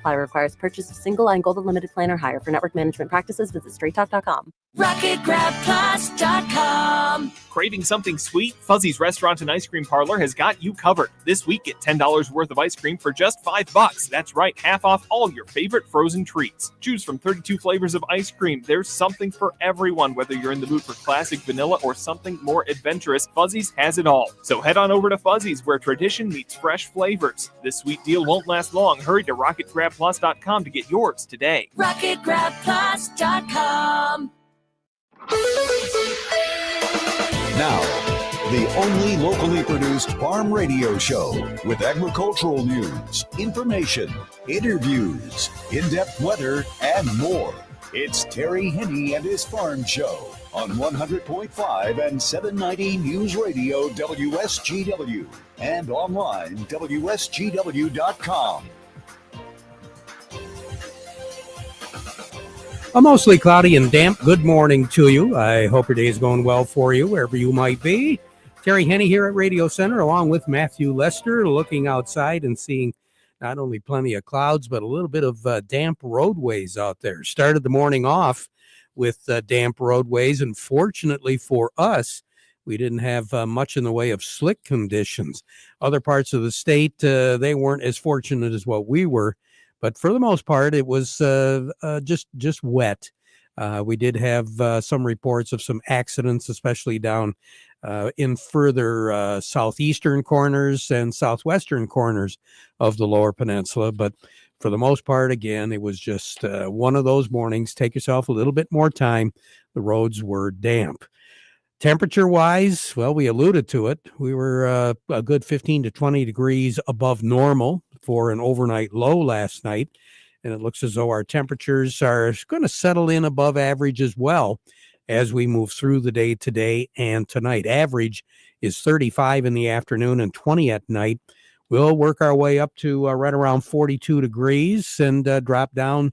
apply. Requires purchase of single-line Gold Unlimited plan or higher. For network management practices, visit straighttalk.com. RocketGrabPlus.com. Craving something sweet? Fuzzy's Restaurant and Ice Cream Parlor has got you covered. This week, get $10 worth of ice cream for just $5. That's right, half off all your favorite frozen treats. Choose from 32 flavors of ice cream. There's something for everyone, whether you're in the mood for classic vanilla or something more adventurous. Fuzzy's has it all. So head on over to Fuzzy's, where tradition meets fresh flavors. This sweet deal won't last long. Hurry to RocketGrabPlus.com to get yours today. RocketGrabPlus.com. Now, the only locally produced farm radio show with agricultural news, information, interviews, in-depth weather, and more. It's Terry Henne and his Farm Show on 100.5 and 790 News Radio WSGW and online WSGW.com. A mostly cloudy and damp good morning to you. I hope your day is going well for you, wherever you might be. Terry Henne here at Radio Center, along with Matthew Lester, looking outside and seeing not only plenty of clouds, but a little bit of damp roadways out there. Started the morning off with damp roadways, and fortunately for us, we didn't have much in the way of slick conditions. Other parts of the state, they weren't as fortunate as what we were. But for the most part, it was just wet. We did have some reports of some accidents, especially down in further southeastern corners and southwestern corners of the Lower Peninsula. But for the most part, again, it was just one of those mornings. Take yourself a little bit more time. The roads were damp. Temperature-wise, well, we alluded to it. We were a good 15 to 20 degrees above normal for an overnight low last night, and it looks as though our temperatures are going to settle in above average as well as we move through the day today and tonight. Average is 35 in the afternoon and 20 at night. We'll work our way up to right around 42 degrees and drop down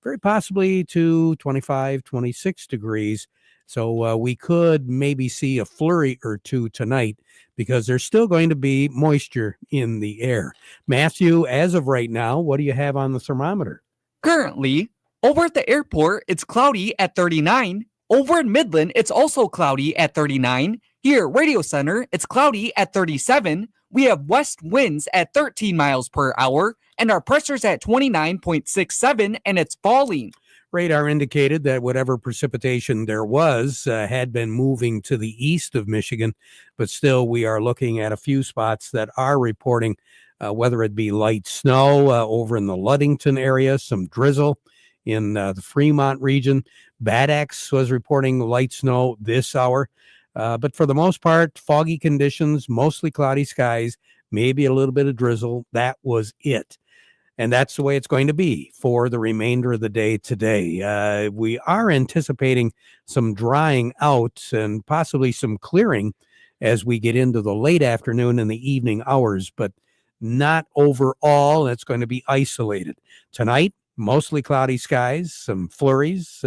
very possibly to 25, 26 degrees. So we could maybe see a flurry or two tonight because there's still going to be moisture in the air. Matthew, as of right now, what do you have on the thermometer? Currently, over at the airport, it's cloudy at 39. Over in Midland, it's also cloudy at 39. Here, Radio Center, it's cloudy at 37. We have west winds at 13 miles per hour, and our pressure's at 29.67, and it's falling. Radar indicated that whatever precipitation there was had been moving to the east of Michigan, but still we are looking at a few spots that are reporting whether it be light snow over in the Ludington area, some drizzle in the Fremont region. Bad Axe was reporting light snow this hour, but for the most part, foggy conditions, mostly cloudy skies, maybe a little bit of drizzle. That was it. And that's the way it's going to be for the remainder of the day today. We are anticipating some drying out and possibly some clearing as we get into the late afternoon and the evening hours, but not overall. It's going to be isolated. Tonight, mostly cloudy skies, some flurries,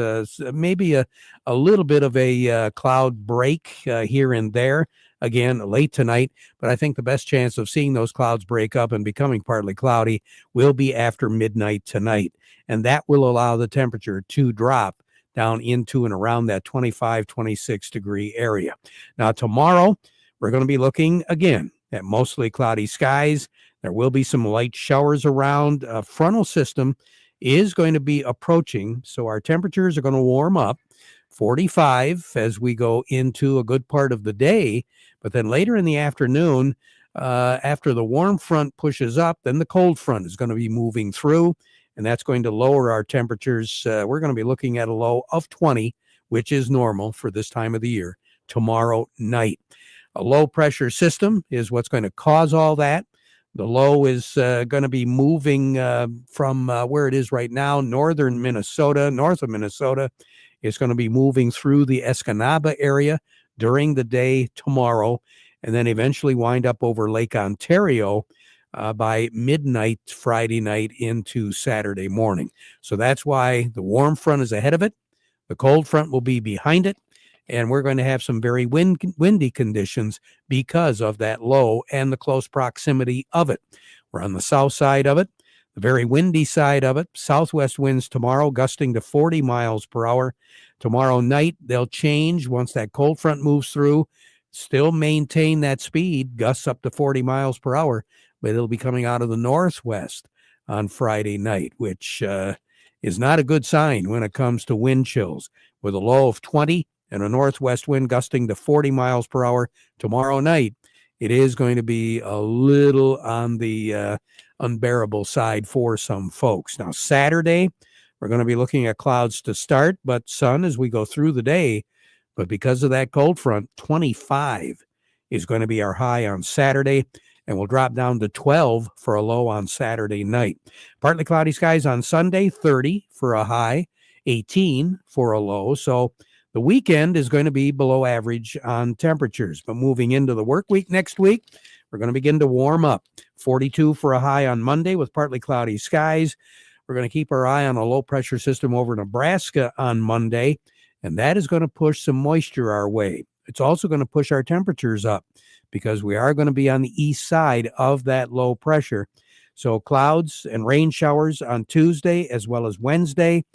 maybe a little bit of a cloud break here and there. Again, late tonight, but I think the best chance of seeing those clouds break up and becoming partly cloudy will be after midnight tonight. And that will allow the temperature to drop down into and around that 25, 26 degree area. Now, tomorrow, we're going to be looking again at mostly cloudy skies. There will be some light showers around. A frontal system is going to be approaching, so our temperatures are going to warm up. 45 as we go into a good part of the day, but then later in the afternoon, after the warm front pushes up, then the cold front is going to be moving through, and that's going to lower our temperatures. We're going to be looking at a low of 20, which is normal for this time of the year, tomorrow night. A low pressure system is what's going to cause all that. The low is going to be moving from where it is right now, northern Minnesota, north of Minnesota. It's going to be moving through the Escanaba area during the day tomorrow, and then eventually wind up over Lake Ontario by midnight Friday night into Saturday morning. So that's why the warm front is ahead of it. The cold front will be behind it, and we're going to have some very windy conditions because of that low and the close proximity of it. We're on the south side of it. The very windy side of it, southwest winds tomorrow gusting to 40 miles per hour. Tomorrow night, they'll change once that cold front moves through. Still maintain that speed, gusts up to 40 miles per hour, but it'll be coming out of the northwest on Friday night, which is not a good sign when it comes to wind chills. With a low of 20 and a northwest wind gusting to 40 miles per hour tomorrow night, it is going to be a little on the unbearable side for some folks. Now, Saturday, we're going to be looking at clouds to start, but sun as we go through the day. But because of that cold front, 25 is going to be our high on Saturday, and we'll drop down to 12 for a low on Saturday night. Partly cloudy skies on Sunday, 30 for a high, 18 for a low. So the weekend is going to be below average on temperatures. But moving into the work week next week, we're going to begin to warm up. 42 for a high on Monday with partly cloudy skies. We're going to keep our eye on a low-pressure system over Nebraska on Monday, and that is going to push some moisture our way. It's also going to push our temperatures up because we are going to be on the east side of that low pressure. So clouds and rain showers on Tuesday as well as Wednesday,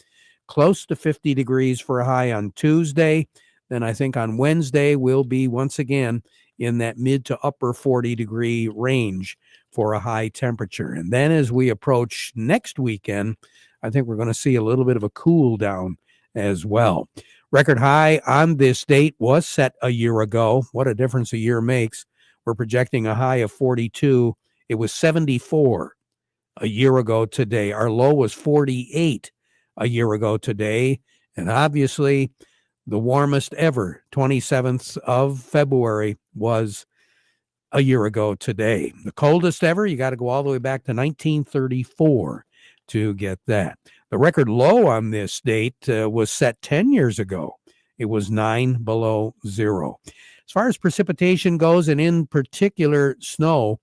close to 50 degrees for a high on Tuesday. Then I think on Wednesday we'll be once again in that mid to upper 40-degree range for a high temperature. And then as we approach next weekend, I think we're going to see a little bit of a cool down as well. Record high on this date was set a year ago. What a difference a year makes. We're projecting a high of 42. It was 74 a year ago today. Our low was 48 a year ago today. And obviously, the warmest ever, 27th of February, was a year ago today. The coldest ever, you got to go all the way back to 1934 to get that. The record low on this date was set 10 years ago. It was 9 below zero. As far as precipitation goes, and in particular snow,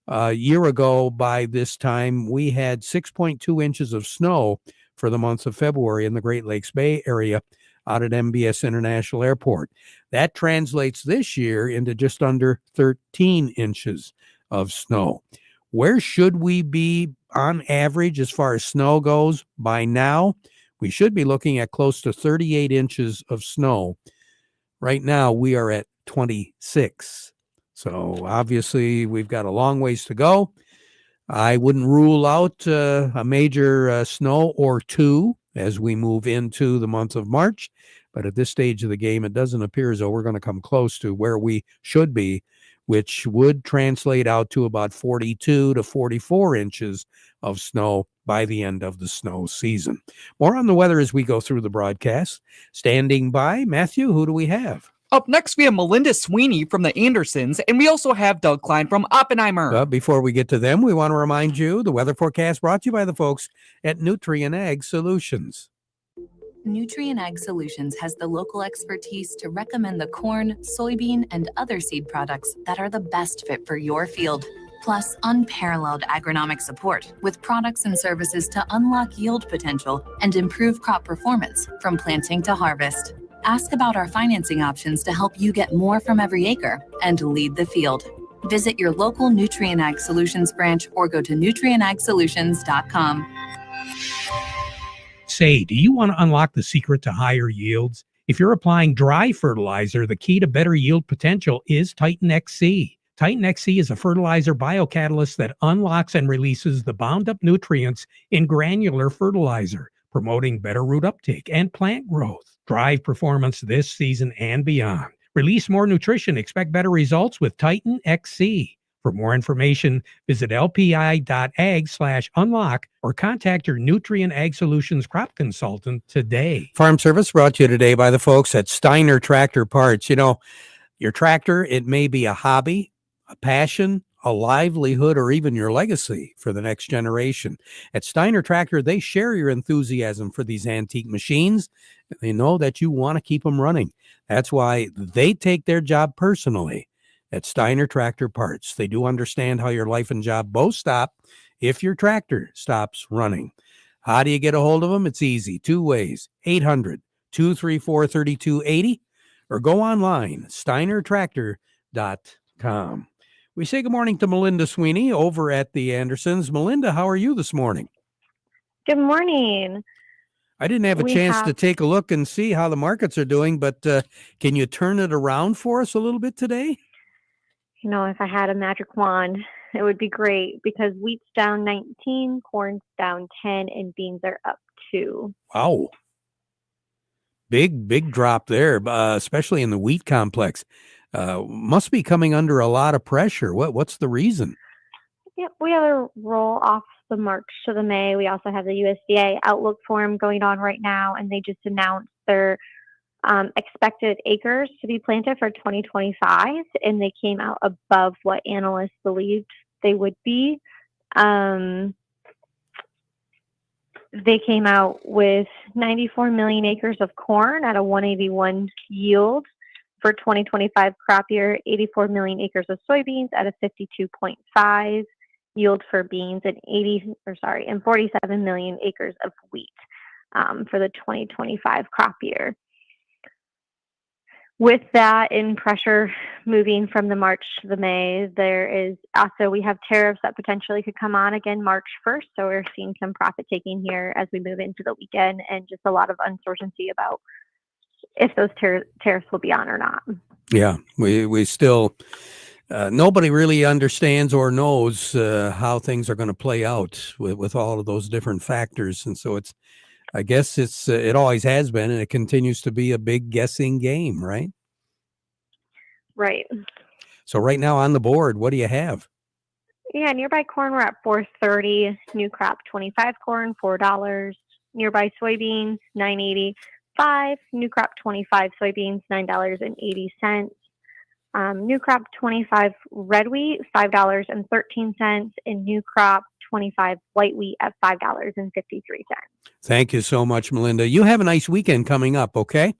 a year ago by this time, we had 6.2 inches of snow for the month of February in the Great Lakes Bay area out at MBS International Airport. That translates this year into just under 13 inches of snow. Where should we be on average as far as snow goes by now? We should be looking at close to 38 inches of snow. Right now, we are at 26. So obviously, we've got a long ways to go. I wouldn't rule out a major snow or two as we move into the month of March. But at this stage of the game, it doesn't appear as though we're going to come close to where we should be, which would translate out to about 42 to 44 inches of snow by the end of the snow season. More on the weather as we go through the broadcast. Standing by, Matthew, who do we have? Up next, we have Melinda Sweeney from the Andersons, and we also have Doug Klein from Oppenheimer. Before we get to them, we want to remind you the weather forecast brought to you by the folks at Nutrien Ag Solutions. Nutrien Ag Solutions has the local expertise to recommend the corn, soybean, and other seed products that are the best fit for your field. Plus, unparalleled agronomic support with products and services to unlock yield potential and improve crop performance from planting to harvest. Ask about our financing options to help you get more from every acre and lead the field. Visit your local Nutrien Ag Solutions branch or go to nutrienagsolutions.com. Say, do you want to unlock the secret to higher yields? If you're applying dry fertilizer, the key to better yield potential is Titan XC. Titan XC is a fertilizer biocatalyst that unlocks and releases the bound-up nutrients in granular fertilizer, promoting better root uptake and plant growth. Drive performance this season and beyond. Release more nutrition. Expect better results with Titan XC. For more information, visit lpi.ag/unlock or contact your Nutrien Ag Solutions crop consultant today. Farm Service brought to you today by the folks at Steiner Tractor Parts. You know, your tractor, it may be a hobby, a passion, a livelihood, or even your legacy for the next generation. At Steiner Tractor, they share your enthusiasm for these antique machines. They know that you want to keep them running. That's why they take their job personally at Steiner Tractor Parts. They do understand how your life and job both stop if your tractor stops running. How do you get a hold of them? It's easy. Two ways. 800-234-3280 or go online, steinertractor.com. We say good morning to Melinda Sweeney over at the Andersons. Melinda, how are you this morning? Good morning. I didn't have a chance to take a look and see how the markets are doing, but can you turn it around for us a little bit today? If I had a magic wand, it would be great because wheat's down 19, corn's down 10, and beans are up 2. Wow. Big drop there, especially in the wheat complex. Must be coming under a lot of pressure. What's the reason? Yep, we have a roll off the March to the May. We also have the USDA outlook forum going on right now, and they just announced their expected acres to be planted for 2025, and they came out above what analysts believed they would be. They came out with 94 million acres of corn at a 181 yield for 2025 crop year, 84 million acres of soybeans at a 52.5 yield for beans, and 47 million acres of wheat for the 2025 crop year. With that in pressure moving from the March to the May, we have tariffs that potentially could come on again March 1st. So we're seeing some profit taking here as we move into the weekend, and just a lot of uncertainty about if those tariffs will be on or not. Yeah, we still, nobody really understands or knows how things are going to play out with all of those different factors. And so I guess it always has been, and it continues to be a big guessing game, right? Right. So right now on the board, what do you have? Yeah, nearby corn, we're at $4.30. New crop 25 corn, $4. Nearby soybeans, $9.85. New crop 25 soybeans, $9.80. New crop 25 red wheat, $5.13, and new crop 25 white wheat at $5.53. Thank you so much, Melinda. You have a nice weekend coming up, okay?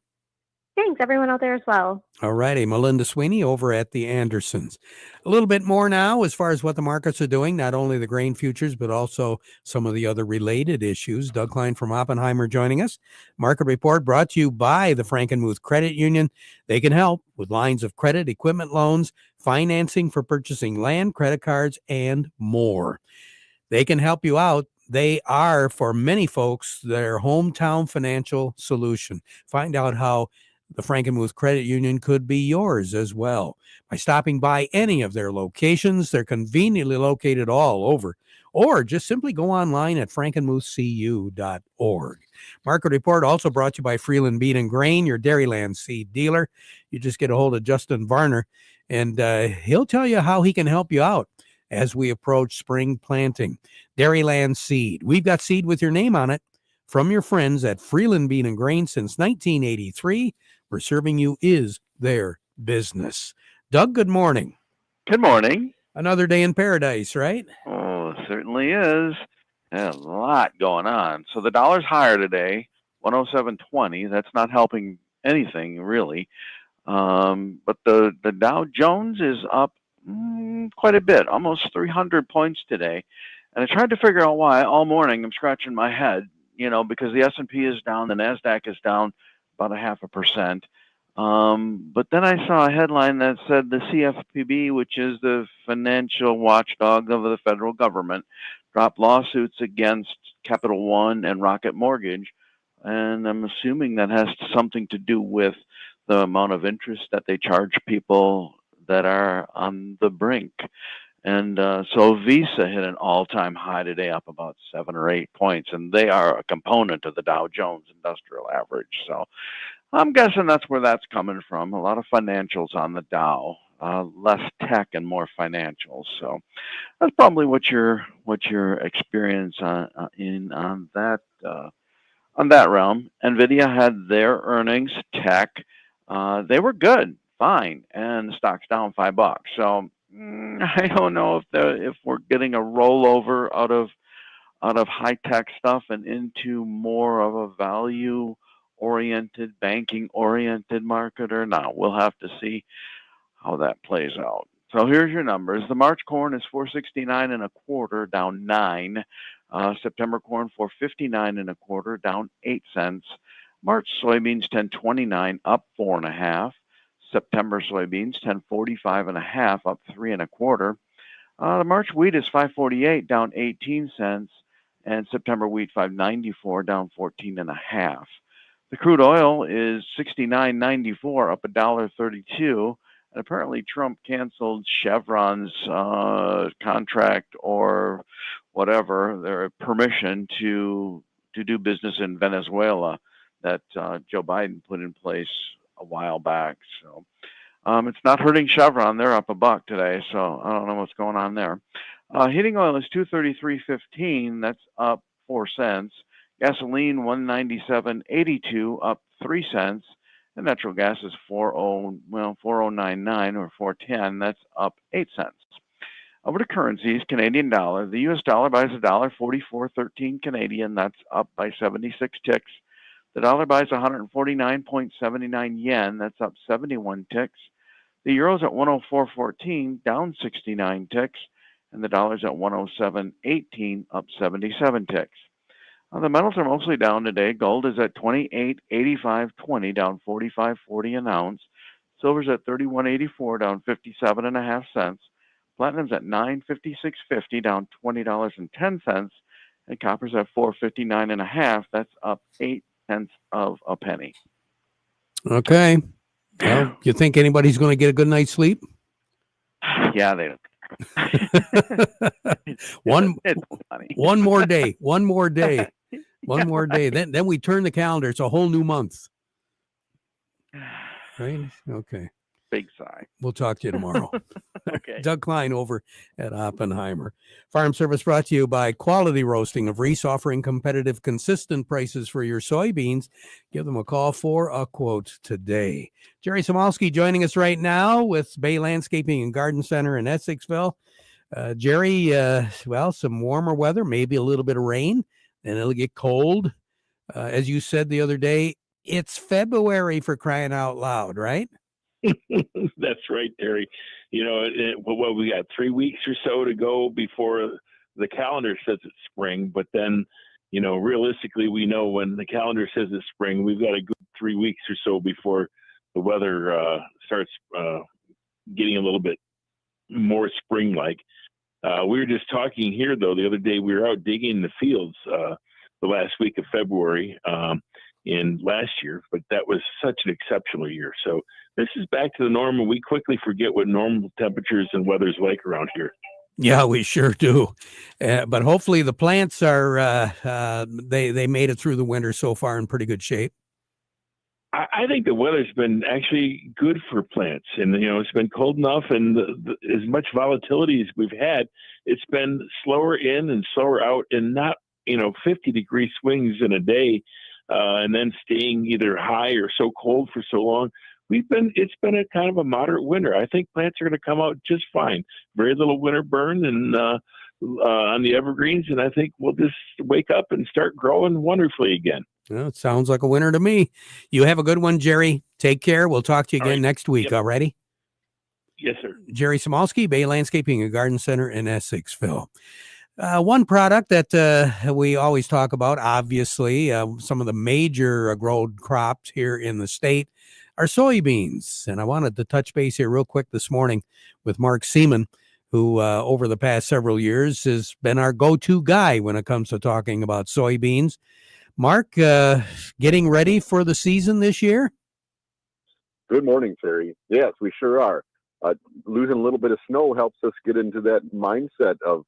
Thanks, everyone out there as well. All righty, Melinda Sweeney over at the Andersons. A little bit more now as far as what the markets are doing, not only the grain futures, but also some of the other related issues. Doug Klein from Oppenheimer joining us. Market Report brought to you by the Frankenmuth Credit Union. They can help with lines of credit, equipment loans, financing for purchasing land, credit cards, and more. They can help you out. They are, for many folks, their hometown financial solution. Find out how the Frankenmuth Credit Union could be yours as well by stopping by any of their locations. They're conveniently located all over, or just simply go online at frankenmuthcu.org. Market Report also brought to you by Freeland Bean and Grain, your Dairyland seed dealer. You just get a hold of Justin Varner, and he'll tell you how he can help you out as we approach spring planting. Dairyland Seed. We've got seed with your name on it from your friends at Freeland Bean and Grain since 1983. Where serving you is their business. Doug, good morning. Good morning. Another day in paradise, right? Oh, it certainly is. A lot going on. So the dollar's higher today, 107.20. That's not helping anything, really. But the Dow Jones is up quite a bit, almost 300 points today. And I tried to figure out why all morning. I'm scratching my head, because the S&P is down, the NASDAQ is down about 0.5%. But then I saw a headline that said the CFPB, which is the financial watchdog of the federal government, dropped lawsuits against Capital One and Rocket Mortgage. And I'm assuming that has something to do with the amount of interest that they charge people that are on the brink. And so Visa hit an all-time high today, up about 7 or 8 points, and they are a component of the Dow Jones Industrial Average. So I'm guessing that's where that's coming from. A lot of financials on the Dow, less tech and more financials. So that's probably what your experience on that realm. Nvidia had their earnings, tech. They were good, fine, and the stock's down $5. So I don't know if we're getting a rollover out of high tech stuff and into more of a value-oriented, banking-oriented market or not. We'll have to see how that plays out. So here's your numbers. The March corn is 469.25, down 9. September corn 459.25, down 8 cents. March soybeans 1029, up 4.5. September soybeans 1045.5, up 3 1/4. The March wheat is 548, down 18 cents, and September wheat 594, down 14.5. The crude oil is 69.94, up $1.32. And apparently Trump canceled Chevron's contract or whatever, their permission to do business in Venezuela that Joe Biden put in place a while back. So it's not hurting Chevron. They're up $1 today, so I don't know what's going on there. Heating oil is $233.15. That's up 4 cents. Gasoline $197.82, up 3 cents. And natural gas is 40.99 or 4.10. That's up 8 cents. Over to currencies, Canadian dollar. The U.S. dollar buys $1.4413 Canadian. That's up by 76 ticks. The dollar buys 149.79 yen. That's up 71 ticks. The euro's at 104.14, down 69 ticks. And the dollar's at 107.18, up 77 ticks. The metals are mostly down today. Gold is at 28.8520, down 45.40 an ounce. Silver's at 31.84, down 57.5 cents. Platinum's at 956.50, down $20.10, and copper's at 459.5. That's up 8 cents of a penny. Okay. Well, you think anybody's going to get a good night's sleep? Yeah, they don't. One more day. One more day. Then we turn the calendar. It's a whole new month. Right? Okay. Big sigh. We'll talk to you tomorrow. Okay. Doug Klein over at Oppenheimer. Farm Service brought to you by Quality Roasting of Reese, offering competitive, consistent prices for your soybeans. Give them a call for a quote today. Jerry Samolsky joining us right now with Bay Landscaping and Garden Center in Essexville. Jerry, well, some warmer weather, maybe a little bit of rain, and it'll get cold. As you said the other day, it's February, for crying out loud, right? That's right, Terry. You know, we got 3 weeks or so to go before the calendar says it's spring. But then, you know, realistically, we know when the calendar says it's spring, we've got a good 3 weeks or so before the weather starts getting a little bit more spring-like. We were just talking here, though, the other day. We were out digging in the fields the last week of February in last year, but that was such an exceptional year. So this is back to the normal. We quickly forget what normal temperatures and weather's like around here. Yeah, we sure do. But hopefully the plants are, they made it through the winter so far in pretty good shape. I think the weather's been actually good for plants, and you know, it's been cold enough, and as much volatility as we've had, it's been slower in and slower out, and not 50-degree swings in a day, and then staying either high or so cold for so long. It's been a kind of a moderate winter. I think plants are going to come out just fine. Very little winter burn and on the evergreens, and I think we'll just wake up and start growing wonderfully again. Well, it sounds like a winter to me. You have a good one, Jerry. Take care. We'll talk to you again next week. Yep. All righty? Yes, sir. Jerry Samolsky, Bay Landscaping and Garden Center in Essexville. One product that we always talk about, obviously, some of the major grown crops here in the state are soybeans. And I wanted to touch base here real quick this morning with Mark Seaman, who over the past several years has been our go-to guy when it comes to talking about soybeans. Mark, getting ready for the season this year? Good morning, Terry. Yes, we sure are. Losing a little bit of snow helps us get into that mindset of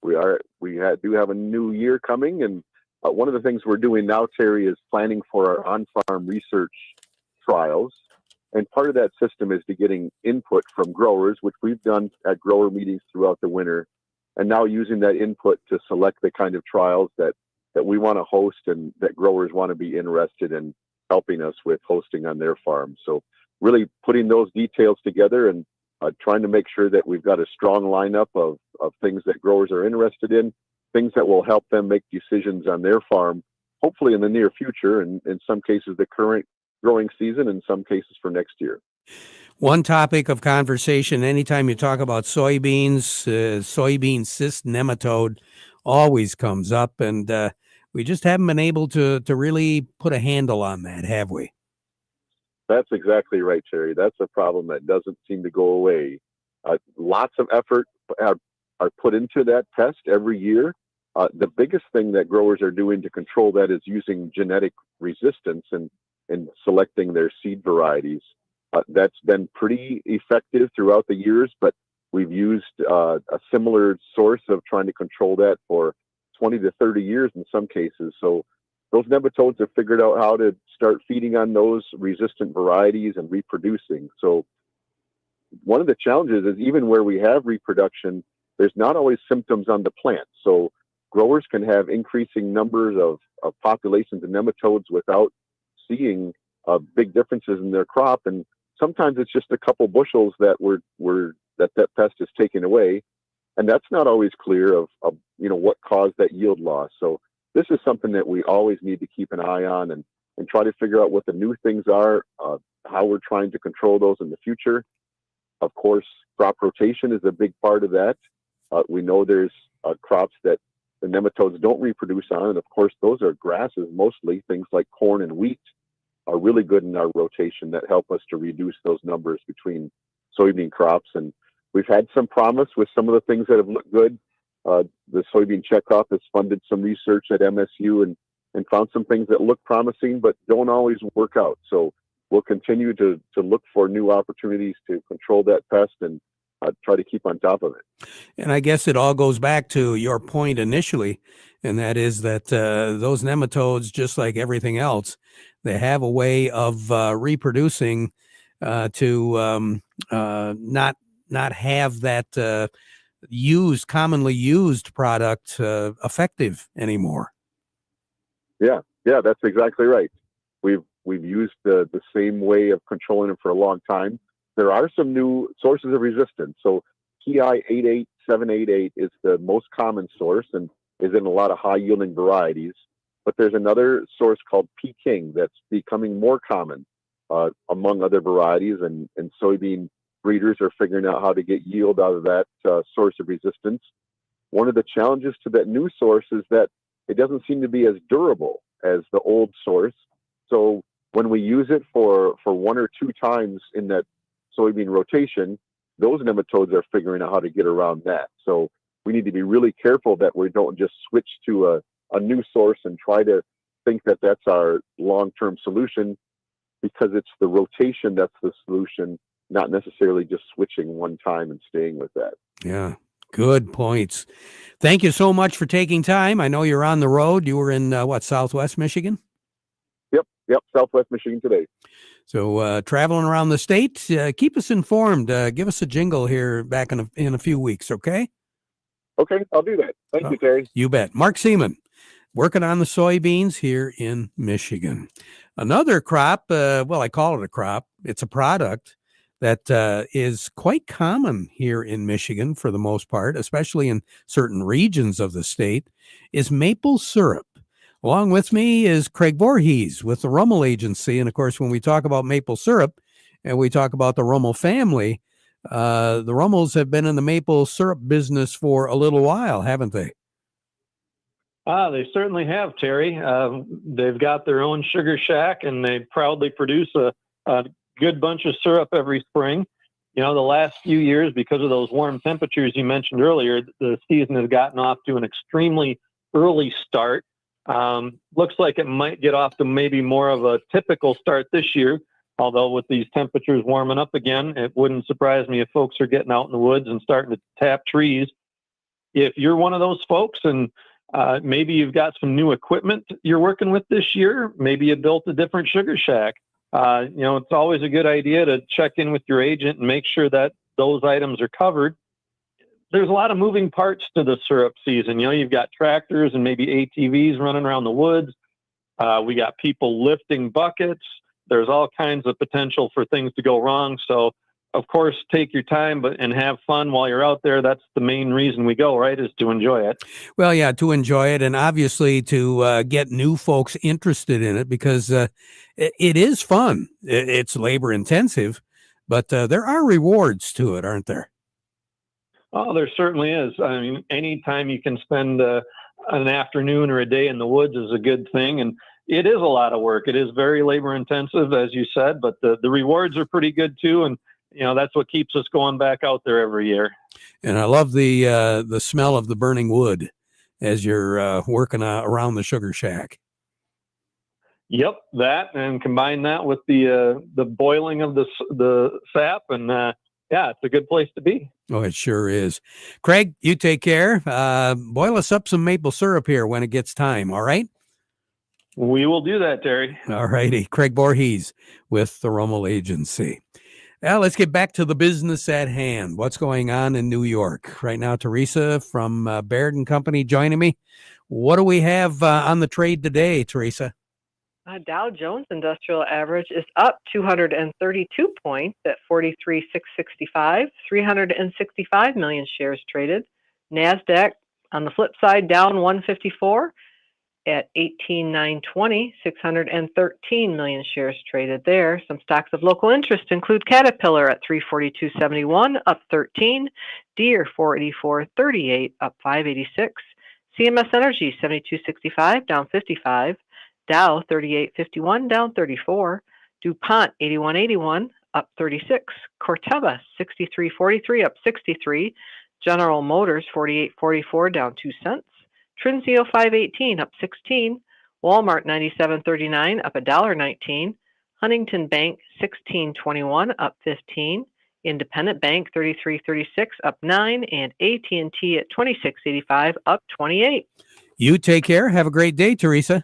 do have a new year coming, and one of the things we're doing now, Terry, is planning for our on-farm research trials. And part of that system is to getting input from growers, which we've done at grower meetings throughout the winter, and now using that input to select the kind of trials that we want to host and that growers want to be interested in helping us with hosting on their farm. So really putting those details together and trying to make sure that we've got a strong lineup of things that growers are interested in, things that will help them make decisions on their farm, hopefully in the near future, and in some cases the current growing season, in some cases for next year. One topic of conversation anytime you talk about soybeans, soybean cyst nematode always comes up, and we just haven't been able to really put a handle on that, have we? That's exactly right, Terry. That's a problem that doesn't seem to go away. Lots of effort are put into that pest every year. The biggest thing that growers are doing to control that is using genetic resistance and selecting their seed varieties. That's been pretty effective throughout the years, but we've used a similar source of trying to control that for 20 to 30 years in some cases. So those nematodes have figured out how to start feeding on those resistant varieties and reproducing. So one of the challenges is even where we have reproduction, there's not always symptoms on the plant. So growers can have increasing numbers of populations of nematodes without seeing big differences in their crop. And sometimes it's just a couple bushels that that pest is taken away. And that's not always clear of what caused that yield loss. So this is something that we always need to keep an eye on and try to figure out what the new things are, how we're trying to control those in the future. Of course, crop rotation is a big part of that. We know there's crops that the nematodes don't reproduce on, and of course, those are grasses mostly. Things like corn and wheat are really good in our rotation that help us to reduce those numbers between soybean crops. And we've had some promise with some of the things that have looked good. The soybean checkoff has funded some research at MSU and found some things that look promising, but don't always work out. So we'll continue to look for new opportunities to control that pest and try to keep on top of it. And I guess it all goes back to your point initially, and that is that those nematodes, just like everything else, they have a way of reproducing to not have that commonly used product effective anymore. Yeah, that's exactly right. We've used the same way of controlling them for a long time. There are some new sources of resistance. So TI 88788 is the most common source and is in a lot of high yielding varieties. But there's another source called Peking that's becoming more common among other varieties, and soybean breeders are figuring out how to get yield out of that source of resistance. One of the challenges to that new source is that it doesn't seem to be as durable as the old source. So when we use it for one or two times in that soybean rotation, those nematodes are figuring out how to get around that. So we need to be really careful that we don't just switch to a new source and try to think that that's our long-term solution, because it's the rotation that's the solution, not necessarily just switching one time and staying with that. Yeah, good points. Thank you so much for taking time. I know you're on the road. You were in, Southwest Michigan? Yep, Southwest Michigan today. So traveling around the state, keep us informed. Give us a jingle here back in a few weeks, okay? Okay, I'll do that. Thank you, Terry. You bet. Mark Seaman, working on the soybeans here in Michigan. Another crop, I call it a crop. It's a product that is quite common here in Michigan for the most part, especially in certain regions of the state, is maple syrup. Along with me is Craig Voorhees with the Rummel Agency. And of course, when we talk about maple syrup and we talk about the Rummel family, the Rummels have been in the maple syrup business for a little while, haven't they? They certainly have, Terry. They've got their own sugar shack, and they proudly produce a good bunch of syrup every spring. The last few years, because of those warm temperatures you mentioned earlier, the season has gotten off to an extremely early start. Looks like it might get off to maybe more of a typical start this year, although with these temperatures warming up again, it wouldn't surprise me if folks are getting out in the woods and starting to tap trees. If you're one of those folks and maybe you've got some new equipment you're working with this year, maybe you built a different sugar shack, it's always a good idea to check in with your agent and make sure that those items are covered. There's a lot of moving parts to the syrup season. You've got tractors and maybe ATVs running around the woods. We got people lifting buckets. There's all kinds of potential for things to go wrong. So, of course, take your time and have fun while you're out there. That's the main reason we go, right, is to enjoy it. Well, yeah, to enjoy it, and obviously to get new folks interested in it, because it is fun. It's labor intensive, but there are rewards to it, aren't there? Oh, there certainly is. I mean, anytime you can spend an afternoon or a day in the woods is a good thing. And it is a lot of work. It is very labor intensive, as you said, but the rewards are pretty good too. And, that's what keeps us going back out there every year. And I love the smell of the burning wood as you're working around the sugar shack. Yep, that, and combine that with the boiling of the sap, and it's a good place to be. Oh, it sure is. Craig, you take care. Boil us up some maple syrup here when it gets time, all right? We will do that, Terry. All righty. Craig Voorhees with the Rummel Agency. Well, let's get back to the business at hand. What's going on in New York? Right now, Teresa from Baird & Company joining me. What do we have on the trade today, Teresa? Dow Jones Industrial Average is up 232 points at 43,665, 365 million shares traded. NASDAQ, on the flip side, down 154 at 18,920, 613 million shares traded there. Some stocks of local interest include Caterpillar at 342.71, up 13, Deere 484.38, up 586, CMS Energy 72.65, down 55, Dow 38.51, down 34, DuPont 81.81, up 36, Corteva 63.43, up 63, General Motors 48.44, down 2 cents, Trinzio 5.18, up 16, Walmart 97.39, up $1.19, Huntington Bank 16.21, up 15, Independent Bank 33.36, up 9, and AT&T at 26.85, up 28. You take care. Have a great day, Teresa.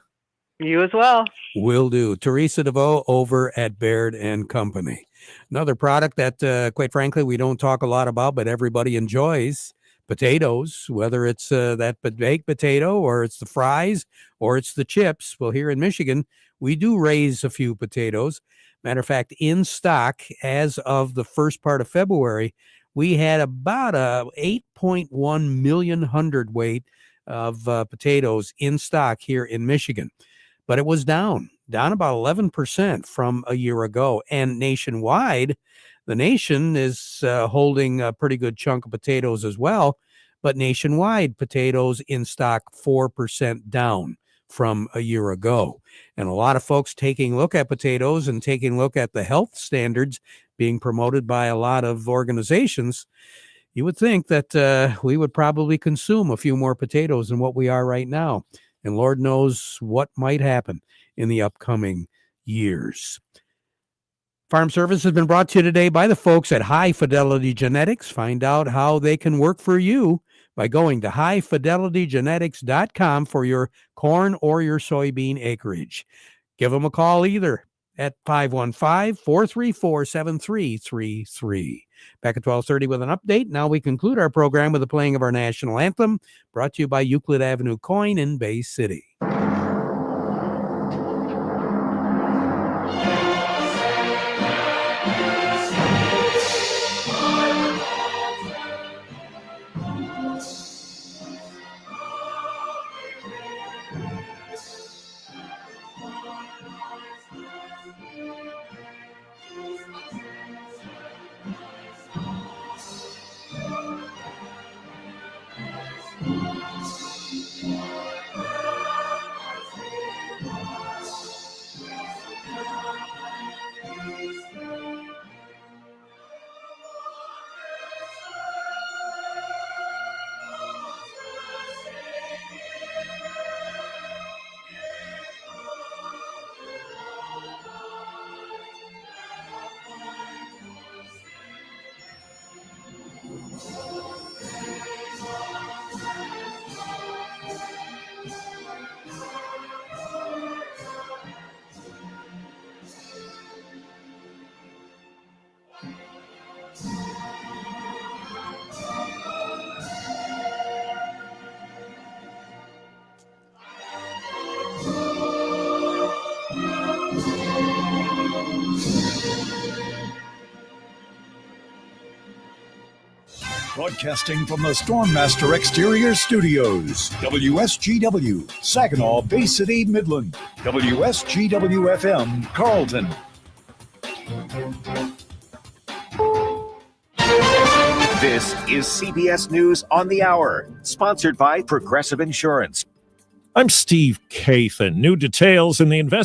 You as well. Will do. Teresa DeVoe over at Baird & Company. Another product that, quite frankly, we don't talk a lot about, but everybody enjoys. Potatoes, whether it's that baked potato or it's the fries or it's the chips. Well, here in Michigan, we do raise a few potatoes. Matter of fact, in stock as of the first part of February, we had about a 8.1 million hundredweight of potatoes in stock here in Michigan. But it was down about 11% from a year ago. And nationwide, the nation is holding a pretty good chunk of potatoes as well. But nationwide, potatoes in stock 4% down from a year ago. And a lot of folks taking a look at potatoes and taking a look at the health standards being promoted by a lot of organizations. You would think that we would probably consume a few more potatoes than what we are right now. And Lord knows what might happen in the upcoming years. Farm Service has been brought to you today by the folks at High Fidelity Genetics. Find out how they can work for you by going to highfidelitygenetics.com for your corn or your soybean acreage. Give them a call either at 515-434-7333. Back at 12:30 with an update. Now we conclude our program with the playing of our national anthem, brought to you by Euclid Avenue Coin in Bay City. Broadcasting from the Stormmaster Exterior Studios, WSGW, Saginaw, Bay City, Midland, WSGW-FM, Carlton. This is CBS News on the Hour, sponsored by Progressive Insurance. I'm Steve Kathan. New details in the investigation.